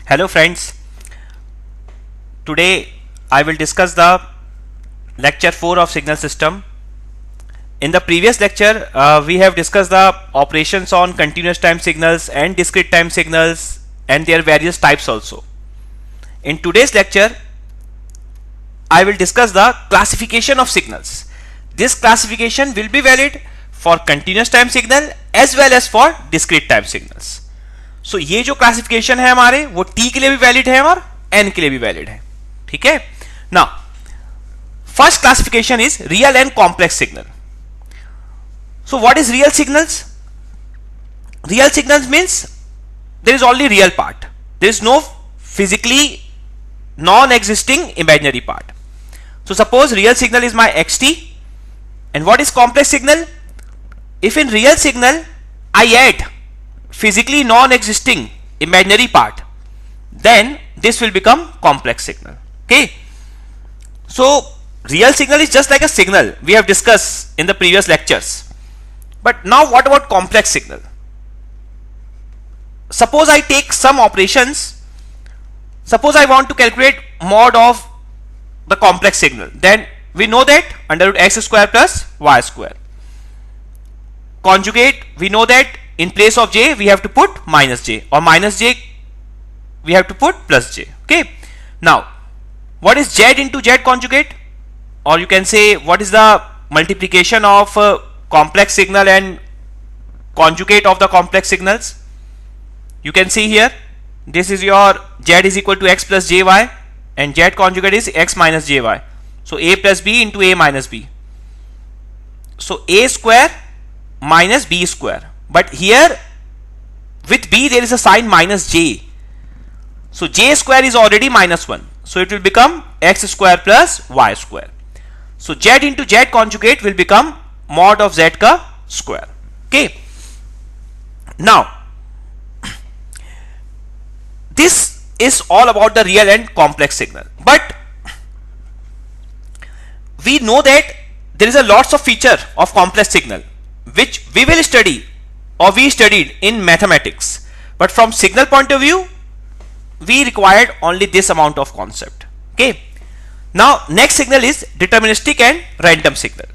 Hello friends, today I will discuss the lecture 4 of signal system. In the previous lecture we have discussed the operations on continuous time signals and discrete time signals and their various types also. In today's lecture I will discuss the classification of signals. This classification will be valid for continuous time signal as well as for discrete time signals. So ये जो classification है हमारे वो t के लिए भी valid है और n के लिए भी वैलिड है. ठीक है. Now first classification is real and complex signal. So what is real signals? Real signals means there is only real part, there is no physically non existing imaginary part. So suppose real signal is my xt, and what is complex signal? If in real signal I add physically non-existing imaginary part, then this will become complex signal. Okay, so real signal is just like a signal we have discussed in the previous lectures. But now what about complex signal? Suppose I take some operations. Suppose I want to calculate mod of the complex signal, then we know that under root x square plus y square. Conjugate, we know that in place of j we have to put minus j, or minus j we have to put plus j. Okay, now what is z into z conjugate, or you can say what is the multiplication of complex signal and conjugate of the complex signals? You can see here, this is your z is equal to x plus jy, and z conjugate is x minus jy. So a plus b into a minus b. So a square minus b square. But here with b there is a sign minus j. So j square is already minus 1. So it will become x square plus y square. So z into z conjugate will become mod of z ka square. Okay. Now this is all about the real and complex signal, but we know that there is a lots of feature of complex signal which we will study or we studied in mathematics, but from signal point of view we required only this amount of concept. Okay, now next signal is deterministic and random signal.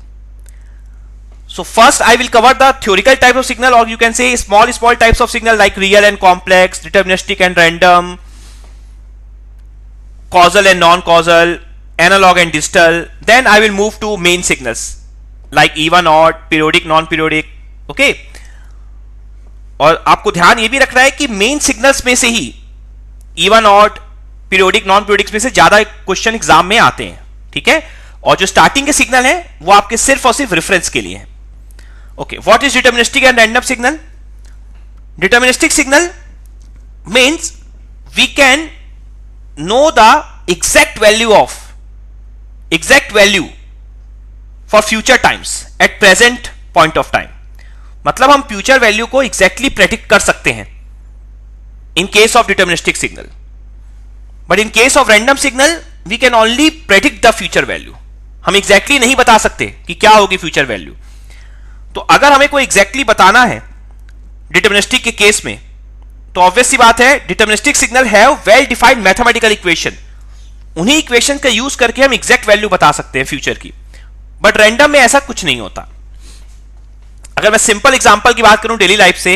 So first I will cover the theoretical type of signal, or you can say small types of signal like real and complex, deterministic and random, causal and non-causal, analog and digital. Then I will move to main signals like even odd, periodic, non-periodic. Okay, और आपको ध्यान ये भी रखना है कि main signals में से ही even odd, periodic, non periodic में से ज्यादा क्वेश्चन एग्जाम में आते हैं. ठीक है, और जो स्टार्टिंग के सिग्नल हैं वो आपके सिर्फ और सिर्फ रेफरेंस के लिए हैं. Okay, what is deterministic and random signal? Deterministic signal means we can know the exact value for future times at present point of time. मतलब हम फ्यूचर वैल्यू को एग्जैक्टली प्रेडिक्ट कर सकते हैं in case of deterministic signal, but in case of random signal we can only predict the future value. हम exactly नहीं बता सकते कि क्या होगी फ्यूचर वैल्यू. तो अगर हमें कोई एग्जैक्टली बताना है डिटरमिनिस्टिक के केस में, तो ऑब्वियस सी बात है deterministic signal have well defined mathematical equation. उन्हीं इक्वेशन का यूज करके हम एग्जैक्ट वैल्यू बता सकते हैं फ्यूचर की. बट रैंडम में ऐसा कुछ नहीं होता. अगर मैं सिंपल एग्जांपल की बात करूं डेली लाइफ से,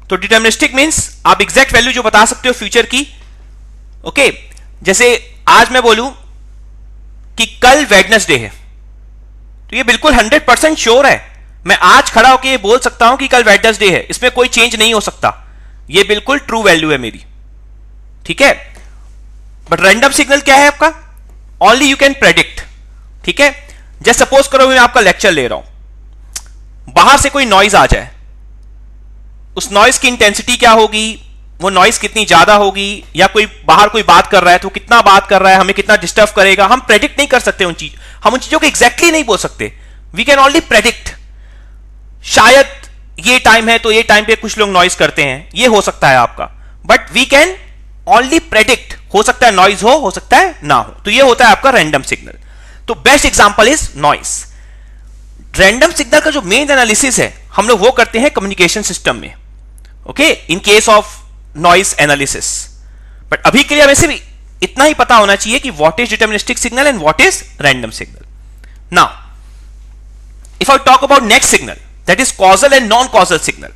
तो डिटरमिनिस्टिक मींस आप एग्जैक्ट वैल्यू जो बता सकते हो फ्यूचर की. ओके, जैसे आज मैं बोलूं कि कल वेडनेसडे है, तो ये बिल्कुल 100% श्योर है. मैं आज खड़ा होकर ये बोल सकता हूं कि कल वेडनेसडे है, इसमें कोई चेंज नहीं हो सकता. ये बिल्कुल ट्रू वैल्यू है मेरी. ठीक है, बट रैंडम सिग्नल क्या है आपका? Only you can predict. ठीक है, जैसे सपोज करो मैं आपका लेक्चर ले रहा हूं, बाहर से कोई नॉइज आ जाए, उस नॉइज की इंटेंसिटी क्या होगी, वो नॉइज कितनी ज्यादा होगी, या कोई बाहर कोई बात कर रहा है तो कितना बात कर रहा है, हमें कितना डिस्टर्ब करेगा, हम प्रेडिक्ट नहीं कर सकते हम उन चीजों को एग्जैक्टली नहीं बोल सकते. We can only predict. शायद ये टाइम है तो ये टाइम पे कुछ लोग नॉइज करते हैं, ये हो सकता है आपका, but we can only predict. हो सकता है नॉइज हो सकता है ना हो. तो ये होता है आपका रैंडम सिग्नल. तो best example is noise. Random signal का जो मेन एनालिसिस है हम लोग वो करते हैं कम्युनिकेशन सिस्टम में. Okay, in case of noise analysis. But अभी के लिए हमें सिर्फ इतना ही पता होना चाहिए कि what is deterministic signal and what is random signal. Now if I talk about next signal, that is causal and non-causal signal.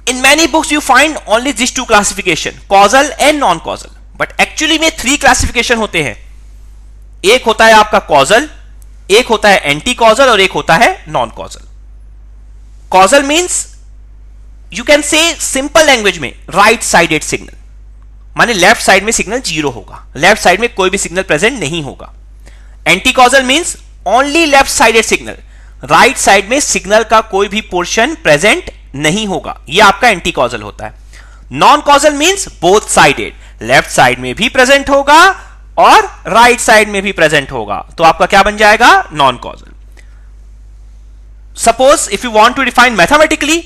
In many books you find only these two classification, causal and non-causal. But actually में 3 classification होते हैं. एक होता है आपका causal, एक होता है anti-causal और एक होता है non-causal. Causal means you can say simple language में right sided signal. माने लेफ्ट साइड में सिग्नल 0 होगा, लेफ्ट साइड में कोई भी सिग्नल प्रेजेंट नहीं होगा. Anti-causal means only left sided signal, right side में सिग्नल का कोई भी पोर्शन प्रेजेंट नहीं होगा, यह आपका एंटी कॉजल होता है. Non causal means both sided, left side में भी प्रेजेंट होगा और राइट साइड में भी प्रेजेंट होगा, तो आपका क्या बन जाएगा? Non causal. Suppose if you want to define mathematically,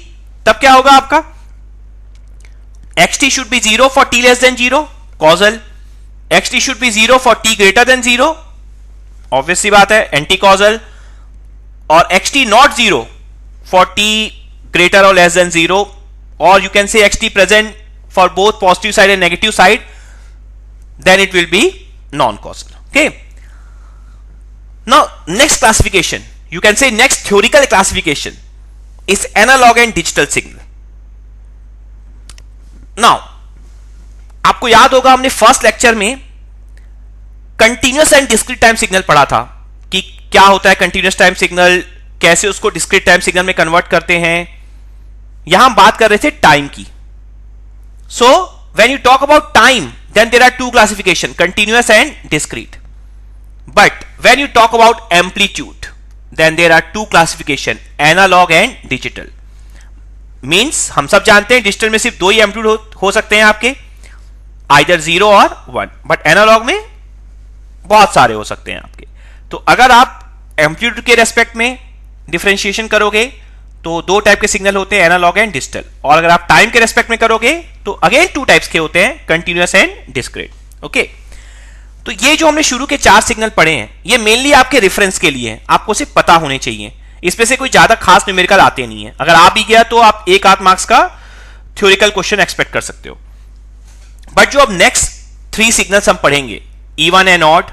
तब क्या होगा आपका? xt should be 0 for t less than 0, causal. xt should be 0 for t greater than 0, obvious सी बात है, एंटी कॉजल. और xt not 0 for t greater और less than 0, और you can say xt present for both positive side and negative side, then it will B non causal. Okay, now next classification, you can say next theoretical classification is analogue and digital signal. Now आपको याद होगा हमने first lecture में continuous and discrete time signal पढ़ा था कि क्या होता है कंटिन्यूअस टाइम सिग्नल, कैसे उसको डिस्क्रीट टाइम सिग्नल में कन्वर्ट करते हैं. यहां हम बात कर रहे थे टाइम की. So when you talk about time, then there are 2 classification, continuous and discrete. But when you talk about amplitude, then there are 2 classification, analogue and digital. Means हम सब जानते हैं डिजिटल में सिर्फ 2 ही एम्पलीट्यूड हो सकते हैं आपके, आइदर 0 और 1, बट एनालॉग में बहुत सारे हो सकते हैं आपके. तो अगर आप एम्पलीट्यूड के रेस्पेक्ट में डिफरेंशिएशन करोगे तो 2 टाइप के सिग्नल होते हैं, एनालॉग एंड डिजिटल. और अगर आप टाइम के रेस्पेक्ट में करोगे तो अगेन 2 टाइप्स के होते हैं, कंटिन्यूअस एंड डिस्क्रीट. ओके, तो ये जो हमने शुरू के 4 सिग्नल पढ़े हैं, ये मेनली आपके रेफरेंस के लिए हैं, आपको सिर्फ पता होने चाहिए. इसमें से कोई ज्यादा खास न्यूमेरिकल आते नहीं है. अगर आ भी गया तो आप 1-8 मार्क्स का थ्योरिकल क्वेश्चन एक्सपेक्ट कर सकते हो. बट जो अब नेक्स्ट 3 सिग्नल्स हम पढ़ेंगे, even and odd,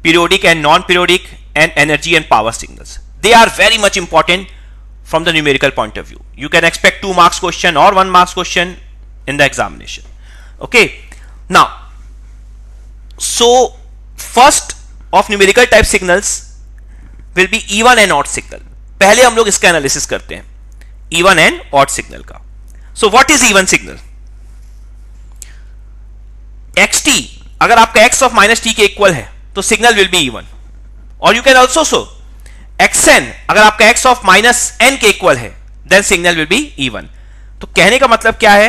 periodic and non-periodic, and energy and power signals, they are very much important from the numerical point of view. You can expect 2 marks question or 1 marks question in the examination. Okay, now so first of numerical type signals will be even and odd signal. पहले हम लोग इसका analysis करते हैं even and odd signal का. So what is even signal? xt अगर आपका x of minus t के इक्वल है तो सिग्नल विल बी इवन. और you can also show xn अगर आपका x of minus n के इक्वल है, then signal will be even. तो कहने का मतलब क्या है,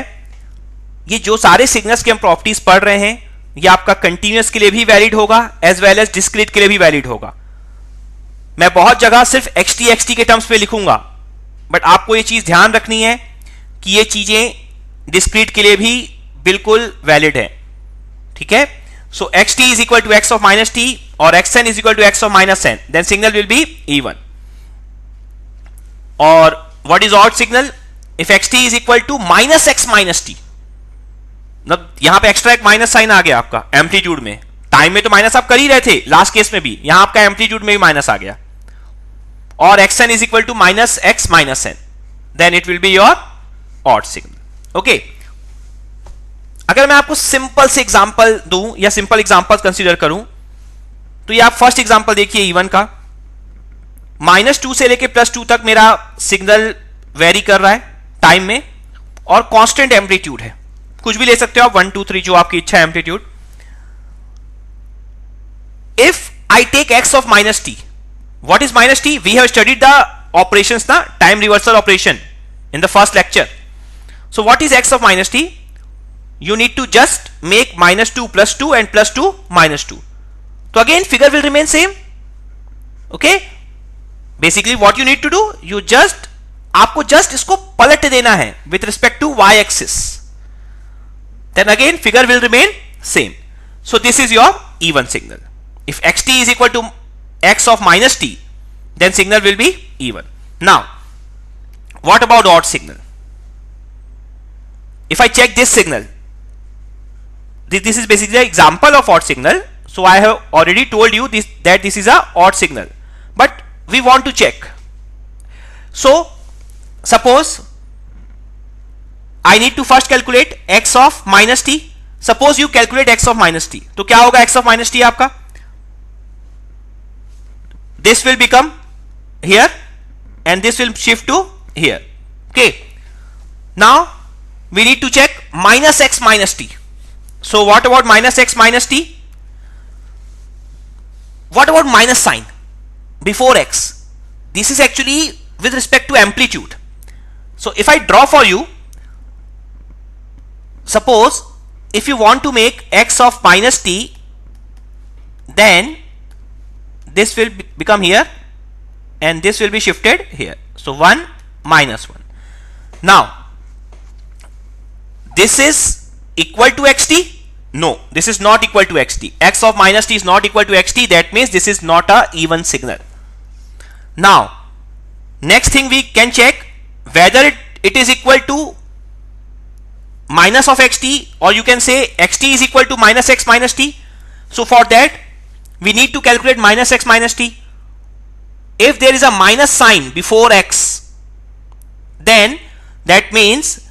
ये जो सारे सिग्नल्स के हम प्रॉपर्टीज पढ़ रहे हैं, ये आपका कंटिन्यूअस के लिए भी वैलिड होगा एज वेल एज डिस्क्रीट के लिए भी वैलिड होगा. मैं बहुत जगह सिर्फ xt के टर्म्स पे लिखूंगा, बट आपको ये चीज ध्यान रखनी है कि ये चीजें डिस्क्रीट के लिए भी बिल्कुल वैलिड है. ठीक है, so xt is equal to x of minus t और xn is equal to x of minus n, then signal will be even. और what is odd signal? If xt is equal to minus x minus t, मतलब यहां पे extra एक minus sign आ गया आपका amplitude में. Time में तो माइनस आप कर ही रहे थे, लास्ट केस में भी, यहां आपका एम्पलीट्यूड में भी माइनस आ गया. और xn is equal to minus x minus n, then it will be your odd signal. Okay, अगर मैं आपको सिंपल से एग्जांपल दूं या सिंपल एग्जांपल कंसीडर करूं, तो ये आप फर्स्ट एग्जांपल देखिए इवन का. -2 से लेके +2 तक मेरा सिग्नल वेरी कर रहा है टाइम में, और कांस्टेंट एम्पलीट्यूड है, कुछ भी ले सकते हो आप, 1 2 3 जो आपकी इच्छा है amplitude. If I take x of minus t, what is minus t? We have studied the operations ना, time reversal operation in the first lecture. So what is x of minus t? You need to just make -2 + 2 and +2 -2. So again figure will remain same. Okay, basically what you need to do, you just आपको just इसको पलट देना है with respect to y axis, then again figure will remain same. So this is your even signal. If xt is equal to x of minus t, then signal will be even. Now what about odd signal? If I check this signal, this is basically an example of odd signal. So I have already told you that this is a odd signal, but we want to check. So suppose I need to first calculate x of minus t. Suppose you calculate x of minus t, तो क्या होगा x of minus t आपका? This will become here and this will shift to here. Okay, now we need to check minus x minus t. So what about minus x minus t? What about minus sign before x? This is actually with respect to amplitude. So if I draw for you, suppose if you want to make x of minus t, then this will become here and this will be shifted here. So 1 minus 1. Now this is equal to xt? No, this is not equal to xt. X of minus t is not equal to xt. That means this is not a even signal. Now next thing we can check whether it is equal to minus of xt, or you can say xt is equal to minus x minus t. So for that we need to calculate minus x minus t. If there is a minus sign before x, then that means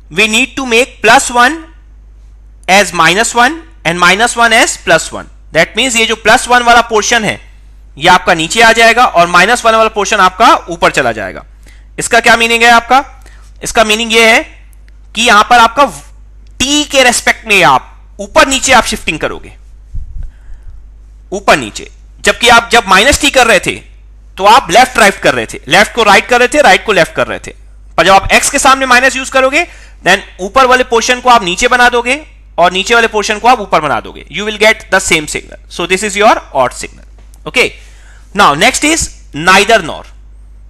we need to make plus 1 as minus 1 and minus 1 as plus 1. That means ये जो plus 1 वाला portion है ये आपका नीचे आ जाएगा और minus 1 वाला पोर्शन आपका ऊपर चला जाएगा. इसका क्या मीनिंग है आपका? इसका मीनिंग ये है कि यहां पर आपका t के रेस्पेक्ट में आप ऊपर नीचे आप शिफ्टिंग करोगे, ऊपर नीचे. जबकि आप जब माइनस टी कर रहे थे तो आप लेफ्ट राइट कर रहे थे, लेफ्ट को राइट कर रहे थे, राइट को लेफ्ट कर रहे थे. पर जब आप x के सामने माइनस यूज करोगे देन ऊपर वाले पोर्शन को आप नीचे बना दोगे और नीचे वाले पोर्शन को आप ऊपर बना दोगे. You will get the same signal. So this is your odd signal. Okay, now next is neither nor.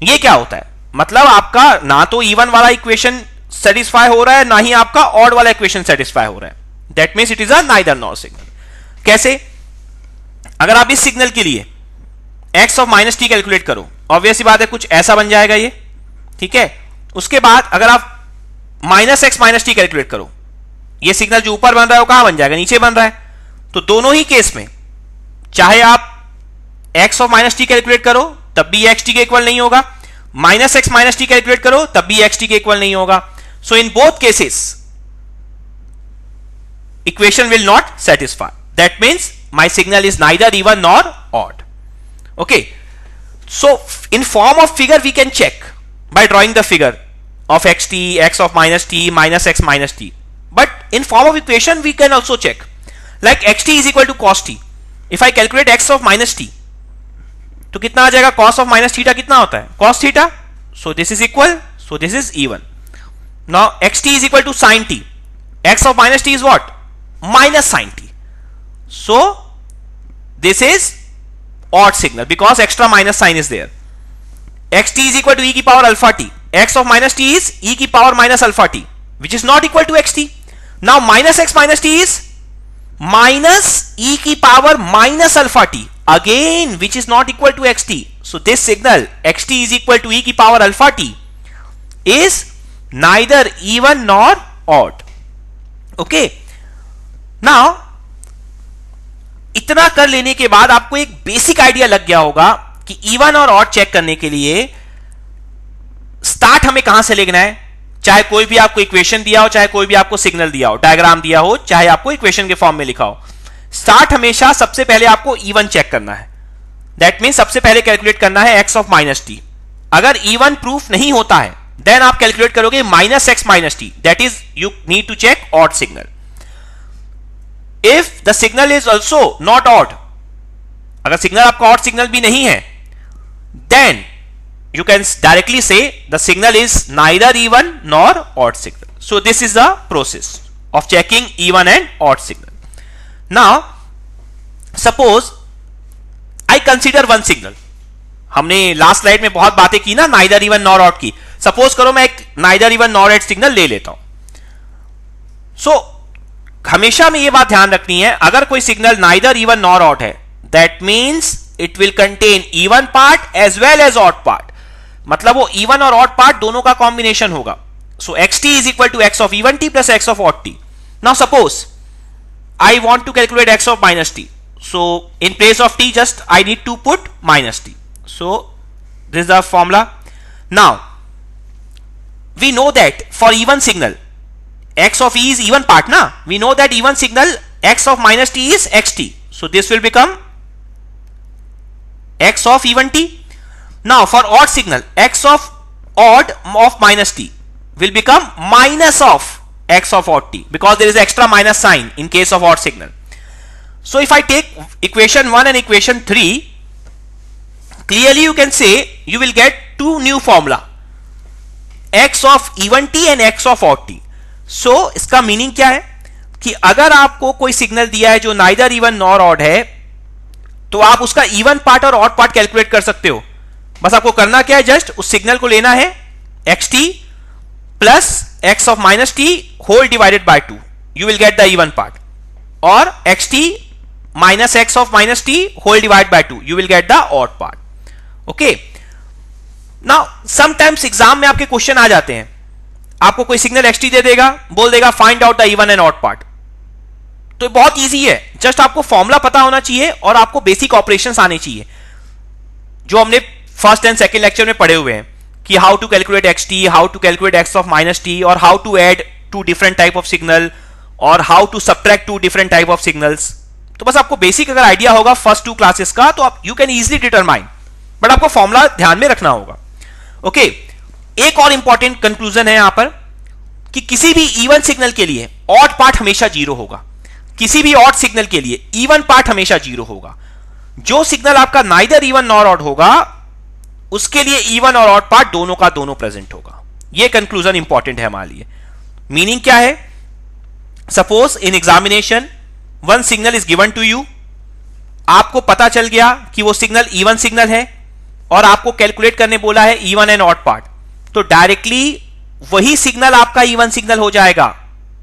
ये क्या होता है? मतलब आपका ना तो इवन वाला इक्वेशन सेटिस्फाई हो रहा है ना ही आपका ऑड वाला इक्वेशन सेटिस्फाई हो रहा है. That means it is a neither nor signal. कैसे? अगर आप इस सिग्नल के लिए x of minus t calculate करो, ऑब्वियस सी बात है कुछ ऐसा बन जाएगा ये. ठीक है, उसके बाद अगर आप minus x minus t calculate करो, ये सिग्नल जो ऊपर बन रहा है वो कहां बन जाएगा? नीचे बन रहा है. तो दोनों ही केस में चाहे आप x of minus t calculate करो तब भी x t के इक्वल नहीं होगा, minus x minus t calculate करो तब भी x t के इक्वल नहीं होगा. So in both cases equation will not satisfy. That means my signal is neither even nor odd. Okay, so in form of figure we can check by drawing the figure of xt, x of minus t, minus x minus t. But in form of equation we can also check, like xt is equal to cos t. If I calculate x of minus t, तो कितना आ जाएगा? cos of minus theta कितना होता है? cos theta. So this is equal, so this is even. Now xt is equal to sin t. x of minus t is what? Minus sin t. So this is odd signal because extra minus sign is there. xt is equal to e की power alpha t. x of minus t is e की power minus alpha t, which is not equal to xt. Now minus x minus t is minus e की power minus alpha t again, which is not equal to xt. So this signal xt is equal to e की power alpha t is neither even nor odd. Okay, now इतना कर लेने के बाद आपको एक basic idea लग गया होगा कि इवन और ऑड चेक करने के लिए स्टार्ट हमें कहां से लेना है. चाहे कोई भी आपको इक्वेशन दिया हो, चाहे कोई भी आपको सिग्नल दिया हो, डायग्राम दिया हो, चाहे आपको इक्वेशन के फॉर्म में लिखा हो, स्टार्ट हमेशा सबसे पहले आपको इवन चेक करना है. दैट मीन सबसे पहले कैलकुलेट करना है एक्स ऑफ माइनस टी. अगर इवन प्रूफ नहीं होता है देन आप कैलकुलेट करोगे minus x minus t. That is you need to check odd signal. If the signal is also not odd, अगर सिग्नल आपका ऑड सिग्नल भी नहीं है, then you can directly say the signal is neither even nor odd signal. So this is the process of checking even and odd signal. Now suppose I consider one signal. हमने last slide में बहुत बातें की ना neither even nor odd की. Suppose करो मैं एक neither even nor odd signal ले लेता हूं. So हमेशा में ये बात ध्यान रखनी है, अगर कोई signal neither even nor odd है that means it will contain even part as well as odd part. मतलब वो इवन और ऑड पार्ट दोनों का कॉम्बिनेशन होगा. So xt is equal to x of even t plus x of odd t. Now suppose I want to calculate x of minus t. So in place of t, just I need to put minus t. So this is the formula. Now we know that for even signal, x of e is even part na. We know that even signal x of minus t is xt. So this will become x of even t. Now for odd signal, x of odd of minus t will become minus of x of odd t, because there is extra minus sign in case of odd signal. So if I take equation 1 and equation 3, clearly you can say you will get two new formula, x of even t and x of odd t. So इसका meaning क्या है कि अगर आपको कोई signal दिया है जो नाइदर इवन नॉर ऑड है, तो आप उसका इवन पार्ट और ऑड पार्ट कैलकुलेट कर सकते हो. बस आपको करना क्या है, जस्ट उस सिग्नल को लेना है xt plus x of minus t whole divided by 2, you will get the even part, और xt minus x of minus t whole divided by 2, you will get the odd part. Okay, now sometimes exam में आपके question आ जाते हैं, आपको कोई signal xt दे देगा, बोल देगा find out the even and odd part. तो बहुत इजी है, जस्ट आपको फॉर्मूला पता होना चाहिए और आपको बेसिक ऑपरेशंस आने चाहिए जो हमने फर्स्ट एंड सेकंड लेक्चर में पढ़े हुए हैं कि how to calculate xt, how to calculate x of minus t, और how to add two different type of signal, और how to subtract two different type of signals. तो बस आपको बेसिक अगर आइडिया होगा फर्स्ट 2 क्लासेस का, तो आप you can easily determine, but आपको फॉर्मूला ध्यान में रखना होगा. ओके, एक और इंपॉर्टेंट कंक्लूजन है यहां पर कि किसी भी इवन सिग्नल के लिए ऑड पार्ट हमेशा 0 होगा, किसी भी ऑड सिग्नल के लिए इवन पार्ट हमेशा 0 होगा. जो सिग्नल आपका नाइदर इवन नॉर ऑड होगा, उसके लिए इवन और ऑड पार्ट दोनों का दोनों प्रेजेंट होगा. यह कंक्लूजन इंपॉर्टेंट है हमारे लिए. मीनिंग क्या है, suppose in examination one signal is given to you, आपको पता चल गया कि वो सिग्नल इवन सिग्नल है और आपको कैलकुलेट करने बोला है इवन एंड ऑड पार्ट, तो डायरेक्टली वही सिग्नल आपका इवन सिग्नल हो जाएगा,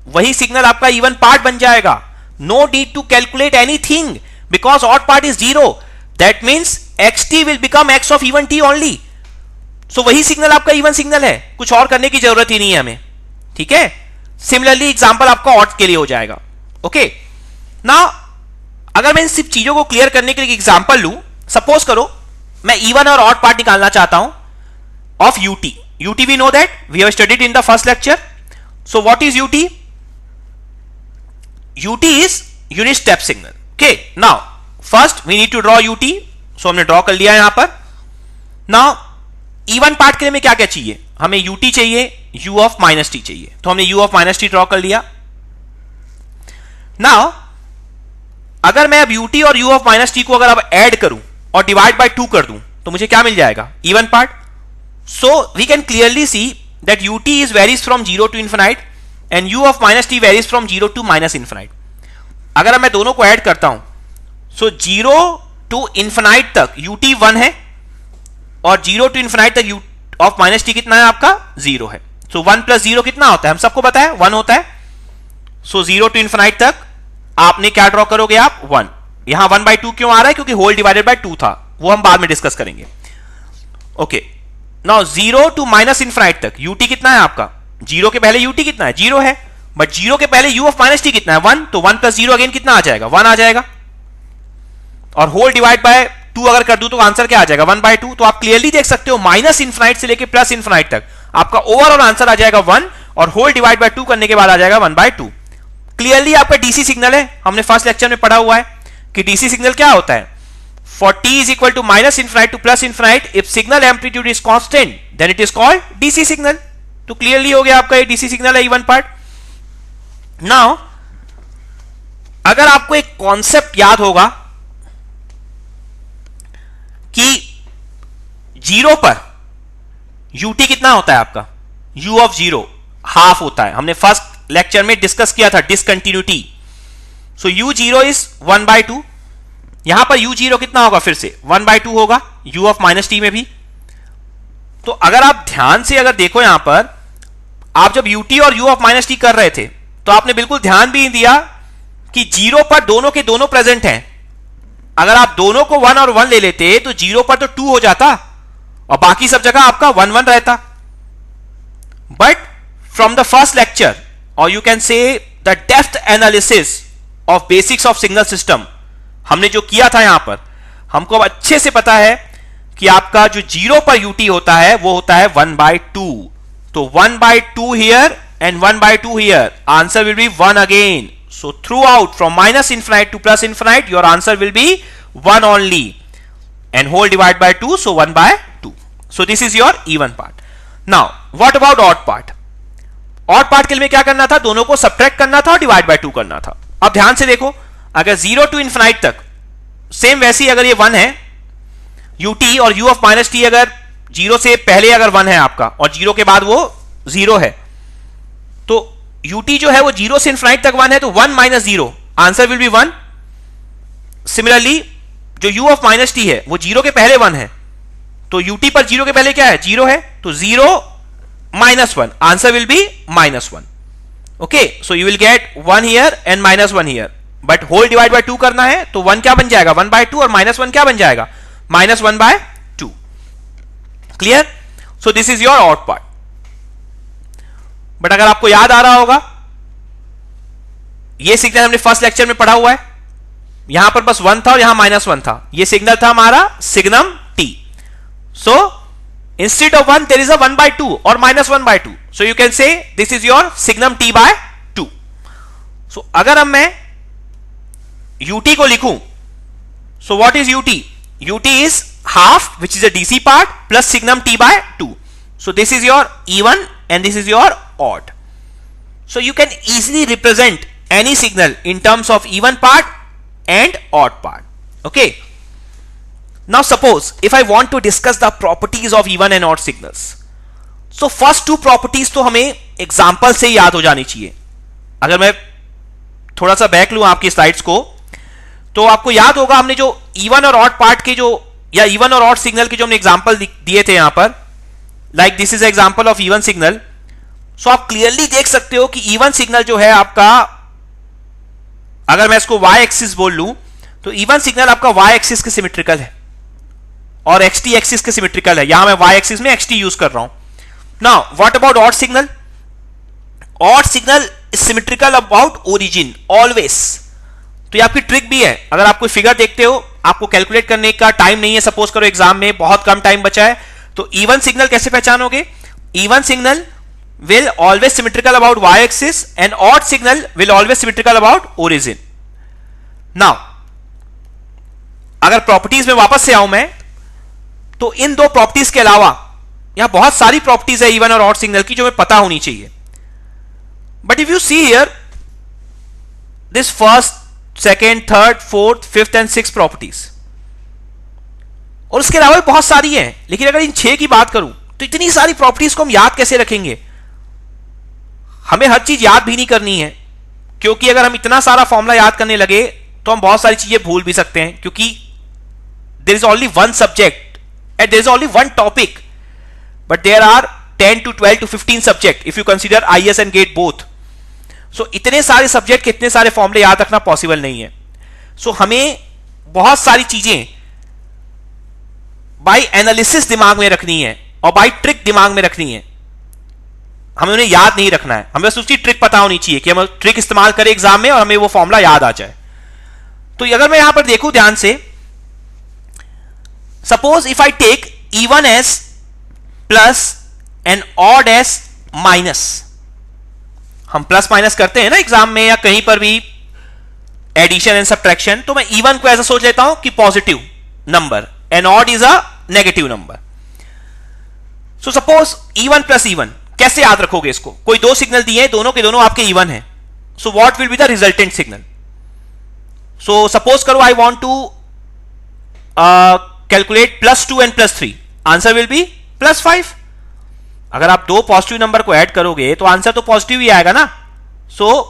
वही सिग्नल आपका इवन पार्ट बन जाएगा. No need to calculate anything because odd part is 0. That means xt will become x of even t only. So वही सिग्नल आपका इवन सिग्नल है, कुछ और करने की जरूरत ही नहीं है हमें. ठीक है, सिमिलरली एग्जांपल आपका ऑड के लिए हो जाएगा. ओके, नाउ अगर मैं इन सिर्फ चीजों को क्लियर करने के लिए एग्जांपल लूं, सपोज करो मैं इवन और ऑड पार्ट निकालना चाहता हूं of ut. ut we know that we have studied in the first lecture. So what is ut? ut is unit step signal. Okay, now first we need to draw ut. So हमने draw कर लिया यहां पर. Now even part के लिए क्या क्या चाहिए, हमें ut चाहिए, u ऑफ माइनस t चाहिए, तो हमने u of minus t draw कर लिया. नाउ अगर मैं अब ut और u ऑफ माइनस t को अगर अब ऐड करूं और डिवाइड बाय 2 कर दूं, तो मुझे क्या मिल जाएगा, even part. So we can clearly see that ut is varies from 0 to infinite and u of minus t varies from 0 to minus infinite. अगर मैं दोनों को ऐड करता हूं, सो 0 टू इन्फिनाइट तक ut 1 है और 0 टू इन्फिनाइट तक u ऑफ माइनस t कितना है आपका, 0 है. सो 1 प्लस 0 कितना होता है, हम सबको पता है 1 होता है. सो 0 टू इन्फिनाइट तक आपने क्या ड्रॉ करोगे आप, 1. यहां 1/2 क्यों आ रहा है, क्योंकि होल डिवाइडेड बाय 2 था, वो हम बाद में डिस्कस करेंगे. Okay, now 0 to minus infinite तक ut कितना है आपका, 0 के पहले ut कितना है, 0 है, बट 0 के पहले u ऑफ माइनस t कितना है, 1. तो 1 प्लस 0 अगेन कितना आ जाएगा, 1 आ जाएगा. और होल डिवाइड बाय 2 अगर कर दूं तो आंसर क्या आ जाएगा, 1/2. तो आप क्लियरली देख सकते हो माइनस इन्फिनाइट से लेके प्लस इन्फिनाइट तक आपका ओवरऑल आंसर आ जाएगा 1, और होल डिवाइड बाय 2 करने के बाद आ जाएगा 1/2. क्लियरली आपका डीसी सिग्नल है, हमने फर्स्ट लेक्चर में पढ़ा हुआ है कि डीसी सिग्नल क्या होता है. For t is equal to minus infinite to plus infinite, if signal amplitude is constant then it is called DC signal. तो क्लियरली हो गया आपका ये डीसी सिग्नल है, इवन पार्ट. नाउ अगर आपको एक कॉन्सेप्ट याद होगा कि 0 पर ut कितना होता है आपका, u ऑफ 0 हाफ होता है, हमने फर्स्ट लेक्चर में डिस्कस किया था डिसकंटिन्यूटी. So u0 is 1/2. यहां पर u0 कितना होगा, फिर से 1/2 होगा u ऑफ माइनस t में भी. तो अगर आप ध्यान से अगर देखो यहां पर, आप जब ut और u ऑफ माइनस t कर रहे थे, तो आपने बिल्कुल ध्यान भी नहीं दिया कि 0 पर दोनों के दोनों प्रेजेंट हैं. अगर आप दोनों को 1 और 1 ले लेते तो 0 पर तो 2 हो जाता और बाकी सब जगह आपका 1 1 रहता. But from the first lecture, और you can say the depth analysis of basics of signal system हमने जो किया था यहां पर, हमको अब अच्छे से पता है कि आपका जो 0 पर ut होता है वो होता है 1/2. तो 1/2 here and 1/2 here, answer will be 1 again. So throughout from minus infinite to plus infinite, your answer will be 1 only, and whole divided by 2, so 1/2. So this is your even part. Now what about odd part? Odd part के लिए क्या करना था, दोनों को subtract करना था और divide by 2 करना था. अब ध्यान से देखो, अगर 0 to infinite तक सेम वैसी अगर ये 1 है ut और u of minus t अगर 0 से पहले अगर 1 है आपका और 0 के बाद वो 0 है, तो ut जो है वो 0 से इन्फिनाइट तक 1 है, तो 1 minus 0 answer will be 1. Similarly जो u ऑफ माइनस t है वो 0 के पहले 1 है, तो ut पर 0 के पहले क्या है, 0 है, तो 0 minus 1 answer will be -1. Okay, so you will get 1 here and -1 here, but whole divide by 2 करना है, तो 1 क्या बन जाएगा, 1/2, और -1 क्या बन जाएगा, -1/2. Clear? So this is your odd part. But अगर आपको याद आ रहा होगा, ये सिग्नल हमने फर्स्ट लेक्चर में पढ़ा हुआ है, यहां पर बस 1 था और यहां -1 था, ये सिग्नल था हमारा signum t. So instead of 1 there is a 1/2 और -1/2, so you can say this is your signum t/2. So अगर अब मैं ut को लिखूं, so what is ut? ut is half which is a DC part plus signum t/2. So this is your even and this is your odd. So you can easily represent any signal in terms of even part and odd part. Okay, now suppose if I want to discuss the properties of even and odd signals, so first two properties तो हमें example से याद हो जानी चाहिए. अगर मैं थोड़ा सा बैक लूं आपकी स्लाइड्स को, तो आपको याद होगा हमने जो even और odd part के जो, या even और odd signal के जो हमने example दिए थे यहां पर, like this is example of even signal. So आप क्लियरली देख सकते हो कि इवन सिग्नल जो है आपका, अगर मैं इसको y एक्सिस बोल लूं, तो इवन सिग्नल आपका y एक्सिस के सिमेट्रिकल है और xt एक्सिस के सिमेट्रिकल है. यहां मैं y एक्सिस में xt यूज कर रहा हूं. Now what about odd signal? Odd signal is symmetrical about origin always. तो ये आपकी ट्रिक भी है. अगर आप कोई फिगर देखते हो, आपको कैलकुलेट करने का टाइम नहीं है, सपोज करो एग्जाम में बहुत कम टाइम बचा है, तो इवन सिग्नल कैसे पहचानोगे? Even signal will always symmetrical about y axis and odd signal will always symmetrical about origin. Now अगर प्रॉपर्टीज में वापस से आऊं मैं, तो इन दो प्रॉपर्टीज के अलावा यहां बहुत सारी प्रॉपर्टीज है इवन और ऑड सिग्नल की जो हमें पता होनी चाहिए. But if you see here this first, second, third, fourth, fifth and sixth properties, और उसके अलावा भी बहुत सारी हैं, लेकिन अगर इन 6 की बात करूं तो इतनी सारी प्रॉपर्टीज को हम याद कैसे रखेंगे? हमें हर चीज याद भी नहीं करनी है, क्योंकि अगर हम इतना सारा फॉर्मूला याद करने लगे तो हम बहुत सारी चीजें भूल भी सकते हैं, क्योंकि there is only one subject and there is only one topic, but there are 10 to 12 to 15 subject if you consider IS and get both. So इतने सारे सब्जेक्ट के इतने सारे फॉर्मूले याद रखना पॉसिबल नहीं है. सो हमें बहुत सारी चीजें बाय एनालिसिस दिमाग में रखनी है और बाय ट्रिक दिमाग में रखनी है. हमें उन्हें याद नहीं रखना है, हमें बस उसकी ट्रिक पता होनी चाहिए कि हम ट्रिक इस्तेमाल करें एग्जाम में और हमें वो फॉर्मूला याद आ जाए. तो अगर मैं यहां पर देखूं ध्यान से, suppose if I take even S plus and odd S minus. हम प्लस माइनस करते हैं ना एग्जाम में या कहीं पर भी, एडिशन एंड सब्ट्रैक्शन. तो मैं इवन को ऐसा सोच लेता हूं कि positive number and odd is a negative number. So suppose even plus even, कैसे याद रखोगे इसको? कोई दो सिग्नल दिए हैं, दोनों के दोनों आपके इवन हैं. So what will be the resultant signal? So suppose करो I want to calculate +2 and +3, answer will be +5. अगर आप दो पॉजिटिव नंबर को ऐड करोगे तो आंसर तो पॉजिटिव ही आएगा ना. सो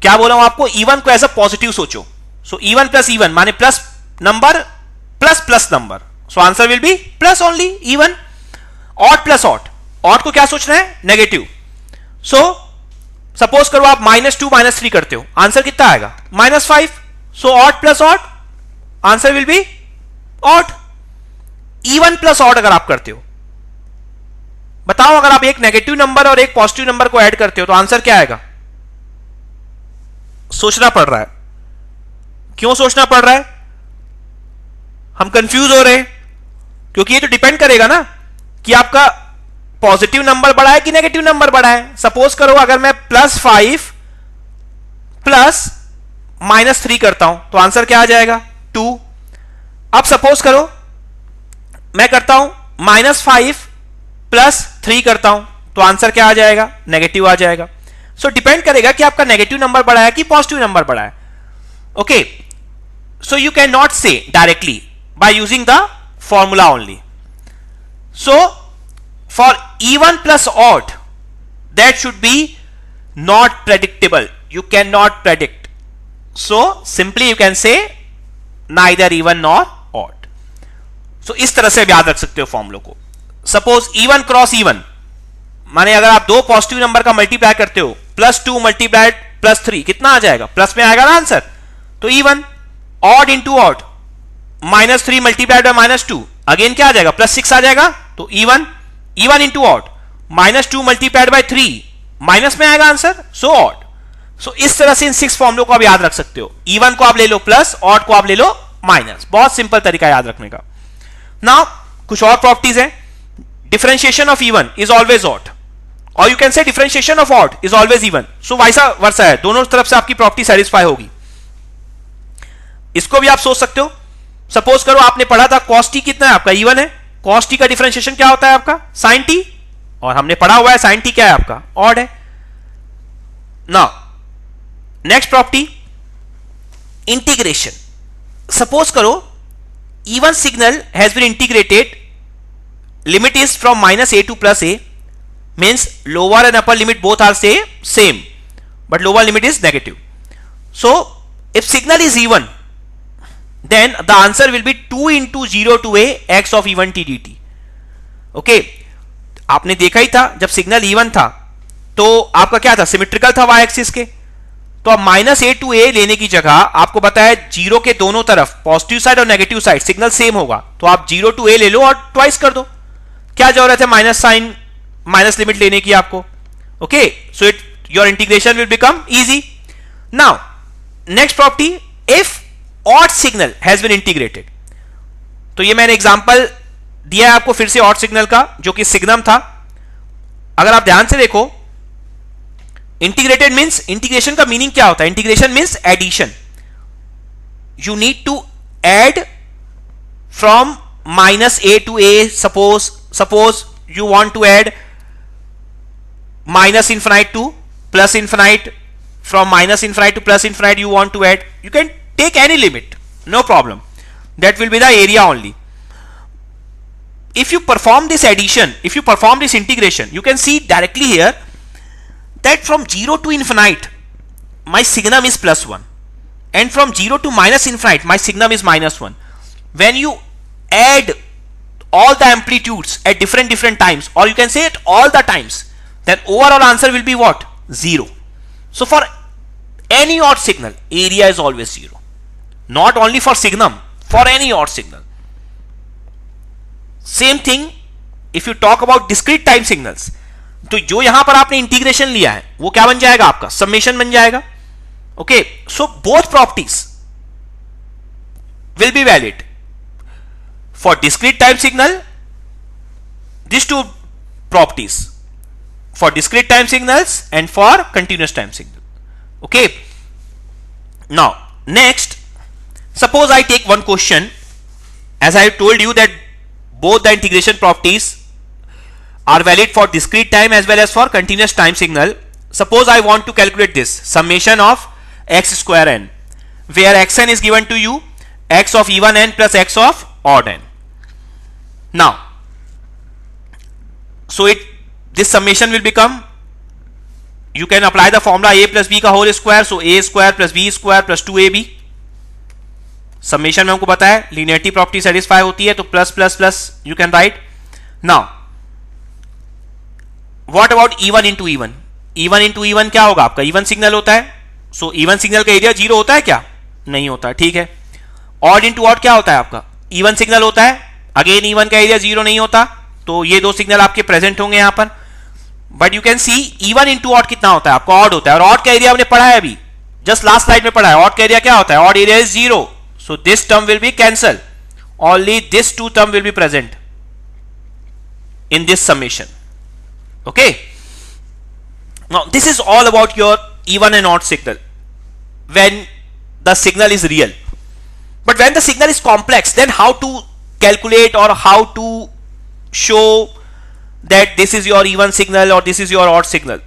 क्या बोला हूं आपको, इवन को एज अ पॉजिटिव सोचो. सो इवन प्लस इवन माने plus number plus plus number, so answer will B plus only even. Odd plus odd, odd को क्या सोचना है, नेगेटिव. सो सपोज करो आप -2 -3 करते हो, आंसर कितना आएगा, -5. So odd plus odd, answer will be odd. Even plus odd अगर आप करते हो, बताओ अगर आप एक नेगेटिव नंबर और एक पॉजिटिव नंबर को ऐड करते हो तो आंसर क्या आएगा? सोचना पड़ रहा है. क्यों सोचना पड़ रहा है? हम कंफ्यूज हो रहे हैं क्योंकि ये तो डिपेंड करेगा ना कि आपका पॉजिटिव नंबर बड़ा है कि नेगेटिव नंबर बड़ा है। सपोज करो अगर मैं +5 प्लस -3 करता हूं तो आंसर क्या आ जाएगा? 2। अब सपोज करो मैं करता हूं -5 प्लस 3 करता हूं तो आंसर क्या आ जाएगा? नेगेटिव आ जाएगा। सो डिपेंड करेगा कि आपका नेगेटिव नंबर बड़ा है कि पॉजिटिव नंबर बड़ा है। Okay, so you can not say directly by using the formula only. So for even plus odd, that should be not predictable. You cannot predict. So simply you can say neither even nor odd. So इस तरह से आप याद रख सकते हो फॉर्मूले को। सपोज even क्रॉस even, माने अगर आप दो पॉजिटिव नंबर का मल्टीप्लाई करते हो, +2 मल्टीप्लाइड +3 कितना आ जाएगा? प्लस में आएगा ना आंसर, तो even। Odd into odd, -3 multiplied by -2 again क्या आ जाएगा? +6 आ जाएगा, तो even into odd, -2 multiplied by 3 minus में आएगा आंसर, सो ऑड। सो इस तरह से इन 6 फॉर्मूलों को आप याद रख सकते हो। इवन को आप ले लो प्लस, ऑड को आप ले लो माइनस। बहुत सिंपल तरीका याद रखने का। नाउ कुछ और प्रॉपर्टीज है। Differentiation of even is always odd, और you can say differentiation of odd is always even. So vice versa है, दोनों तरफ से आपकी प्रॉपर्टी सेटिस्फाई होगी। इसको भी आप सोच सकते हो। सपोज करो आपने पढ़ा था cos t कितना है आपका? इवन है। cos t का डिफरेंशिएशन क्या होता है आपका? sin t, और हमने पढ़ा हुआ है sin t क्या है आपका? ऑड है। Now next property, integration. Suppose करो even signal has been integrated, limit is from -a to +a, means lower and upper limit both are same, but lower limit is negative. So if signal is even, then the answer will be 2 into 0 to a x of even t dt. Okay, आपने देखा ही था जब signal even था तो आपका क्या था? Symmetrical था y एक्सिस के। तो अब -a to a लेने की जगह आपको बताया 0 के दोनों तरफ पॉजिटिव साइड और नेगेटिव साइड सिग्नल सेम होगा, तो आप 0 to a ले लो और ट्वाइस कर दो। क्या जरूरत है माइनस साइन, माइनस लिमिट लेने की आपको? Okay, so it your integration will become easy. Now next property, if odd signal has been integrated. तो ये मैंने एग्जांपल दिया है आपको फिर से ऑड सिग्नल का, जो कि सिग्नम था। अगर आप ध्यान से देखो, इंटीग्रेटेड मींस, इंटीग्रेशन का मीनिंग क्या होता है? Integration means addition. You need to add from -a to a। Suppose you want to add -infinite to +infinite, from -infinite to +infinite you want to add, you can take any limit, no problem, that will be the area only. If you perform this addition, if you perform this integration, you can see directly here that from 0 to infinite my signum is +1, and from 0 to -infinite my signum is -1. When you add all the amplitudes at different times, or you can say at all the times, then overall answer will be what? 0. So for any odd signal, area is always 0. Not only for signum, for any odd signal. Same thing if you talk about discrete time signals. तो जो यहां पर आपने integration लिया है वो क्या बन जाएगा आपका? समेशन बन जाएगा। Okay, so both properties will be valid for discrete time signal, these two properties, for discrete time signals and for continuous time signal. Okay, now next, suppose I take one question, as I told you that both the integration properties are valid for discrete time as well as for continuous time signal. Suppose I want to calculate this summation of x square n, where xn is given to you x of even n plus x of odd n. Now, so this summation will become, you can apply the formula a plus b का whole square, so a square plus b square plus 2ab. Summation में हमको पता है linearity property satisfy होती है, तो plus plus plus you can write. Now, what about even into even? Even into even क्या होगा आपका? even सिग्नल होता है, so even सिग्नल का एरिया 0 होता है क्या? नहीं होता, ठीक है। odd into odd क्या होता है आपका? even सिग्नल होता है, अगेन इवन का एरिया 0 नहीं होता, तो ये दो सिग्नल आपके प्रेजेंट होंगे यहां पर। But you can see even into odd कितना होता है आपका? ऑड होता है, और ऑड का एरिया हमने पढ़ा है अभी जस्ट लास्ट स्लाइड में पढ़ा है, ऑड एरिया क्या होता है, odd area is 0, so this term will be cancel, only this two term will be present in this summation. Okay, now this is all about your even and odd signal when the signal is real. But when the signal is complex, then how to calculate or how to show that this is your even signal or this is your odd signal?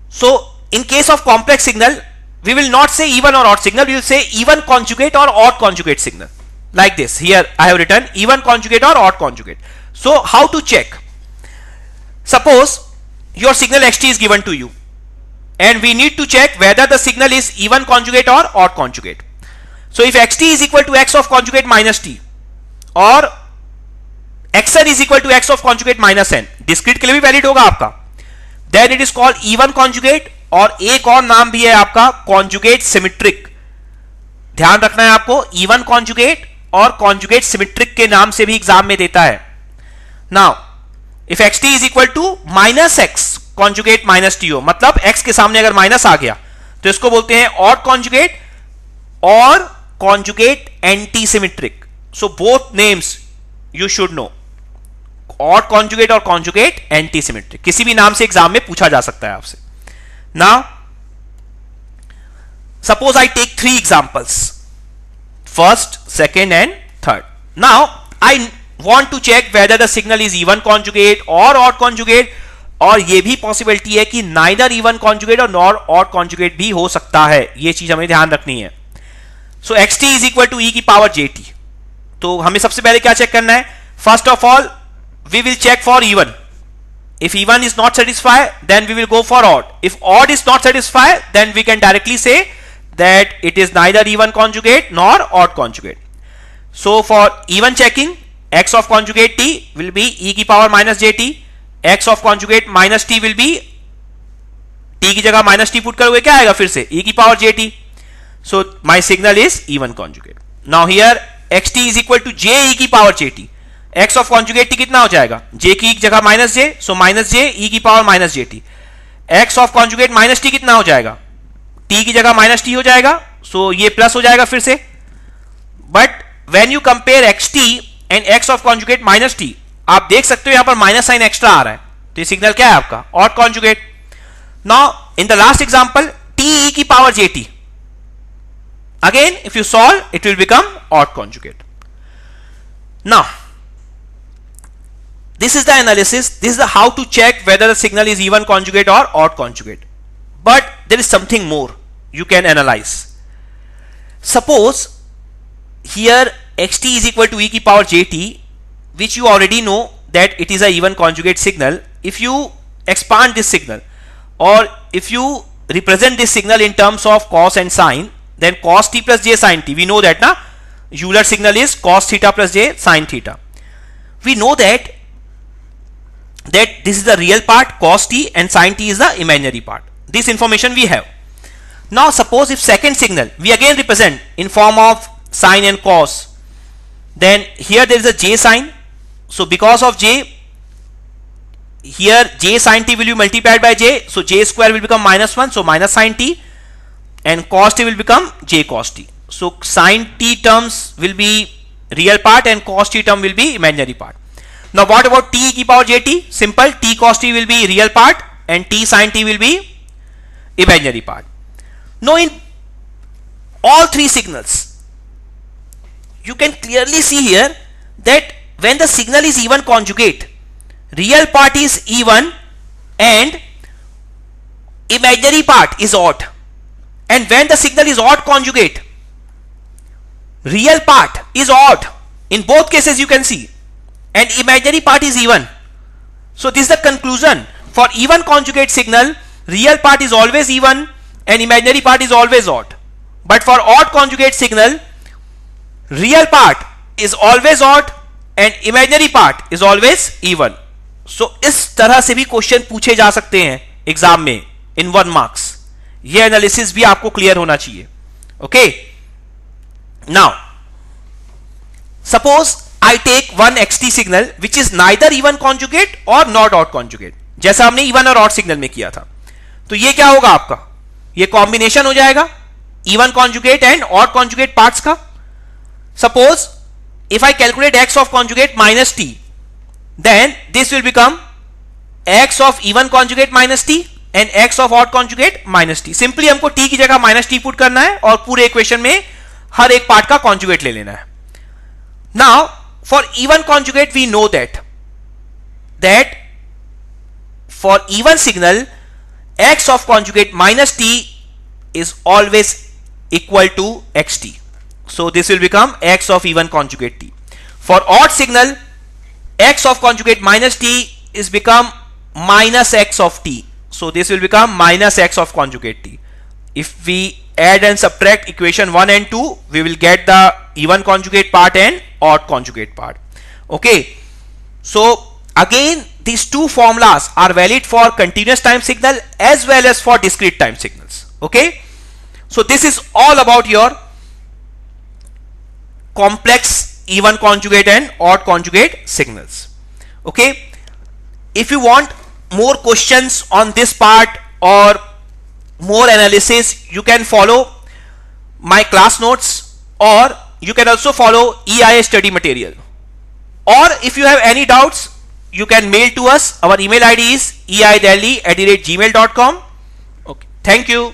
So in case of complex signal, we will not say even or odd signal, we will say even conjugate or odd conjugate signal. Like this, here I have written even conjugate or odd conjugate. So how to check? Suppose your signal xt is given to you and we need to check whether the signal is even conjugate or odd conjugate. So if xt is equal to x of conjugate minus t or xn is equal to x of conjugate minus n, discrete के लिए भी valid होगा आपका, then it is called even conjugate, और एक और नाम भी है आपका conjugate symmetric. ध्यान रखना है आपको, even conjugate और conjugate symmetric के नाम से भी एग्जाम में देता है. Now, if xt is equal to minus x conjugate minus t हो, मतलब x के सामने अगर माइनस आ गया तो इसको बोलते हैं odd conjugate और conjugate anti-symmetric. So both names you should know, odd conjugate और conjugate anti-symmetric. किसी भी नाम से एग्जाम में पूछा जा सकता है आपसे. Now, suppose I take 3 examples, first, second and third. Now I want to check whether the signal is even conjugate or odd conjugate, और ये भी पॉसिबिलिटी है कि neither even conjugate और nor odd conjugate भी हो सकता है, ये चीज हमें ध्यान रखनी है. So xt is equal to e की पावर jt. तो हमें सबसे पहले क्या चेक करना है? First of all we will check for even. If even is not satisfied, then we will go for odd. If odd is not satisfied, then we can directly say that it is neither even conjugate nor odd conjugate. So for even checking, x of conjugate t will be e की power minus jt, x of conjugate minus t will be, t की जगह minus t put करोगे क्या आएगा फिर से, e की power jt. So my signal is even conjugate. Now here xt is equal to j e की power jt. x of conjugate t कितना हो जाएगा, j की जगह minus j, so minus j e की power minus jt. x of conjugate minus t कितना हो जाएगा, t की जगह माइनस t हो जाएगा, so ये प्लस हो जाएगा फिर से. But when you compare xt and x of conjugate minus t, आप देख सकते हो यहां पर माइनस साइन एक्स्ट्रा आ रहा है, तो ये सिग्नल क्या है आपका, odd conjugate. Now in the last example t e की power jt, again if you solve it will become odd conjugate. Now this is the analysis, this is the how to check whether the signal is even conjugate or odd conjugate. But there is something more you can analyze. Suppose here xt is equal to e की power jt, which you already know that it is a even conjugate signal. If you expand this signal or if you represent this signal in terms of cos and sine, then cos t plus j sin t, we know that na, Euler signal is cos theta plus j sin theta. We know that this is the real part cos t and sin t is the imaginary part. This information we have. Now suppose if second signal we again represent in form of sine and cos, then here there is a j sine, so because of j, here j sin t will be multiplied by j, so j square will become minus 1, so minus sin t, and cos t will become j cos t. So sin t terms will be real part and cos t term will be imaginary part. Now what about t e की power jt? Simple, t cos t will be real part and t sin t will be imaginary part. Now in all three signals, you can clearly see here that when the signal is even conjugate, real part is even and imaginary part is odd. And when the signal is odd conjugate, real part is odd. In both cases you can see, and imaginary part is even. So this is the conclusion. For even conjugate signal, real part is always even and imaginary part is always odd. But for odd conjugate signal, real part is always odd and imaginary part is always even. So इस तरह से भी question पूछे जा सकते हैं exam में in 1 marks. ये एनालिसिस भी आपको क्लियर होना चाहिए. Okay, now suppose I take one xt signal which is neither even conjugate or not odd conjugate, जैसा हमने even और odd सिग्नल में किया था. तो ये क्या होगा आपका, ये कॉम्बिनेशन हो जाएगा even conjugate and odd conjugate parts का. Suppose if I calculate x of conjugate minus t, then this will become x of even conjugate minus t and x of odd conjugate minus t. Simply हमको t की जगह minus t put करना है और पूरे equation में हर एक part का कॉन्जुगेट ले लेना है. Now for even conjugate we know that for even signal x of conjugate minus t is always equal to xt. So this will become x of even conjugate t. For odd signal, x of conjugate minus t is become minus x of t. So this will become minus x of conjugate t. If we add and subtract equation 1 and 2, we will get the even conjugate part and odd conjugate part. Okay. So again, these two formulas are valid for continuous time signal as well as for discrete time signals. Okay. So this is all about your complex even conjugate and odd conjugate signals. Okay, if you want more questions on this part or more analysis, you can follow my class notes or you can also follow EIA study material. Or if you have any doubts, you can mail to us. Our email ID is eidelhi@gmail.com. Okay, thank you.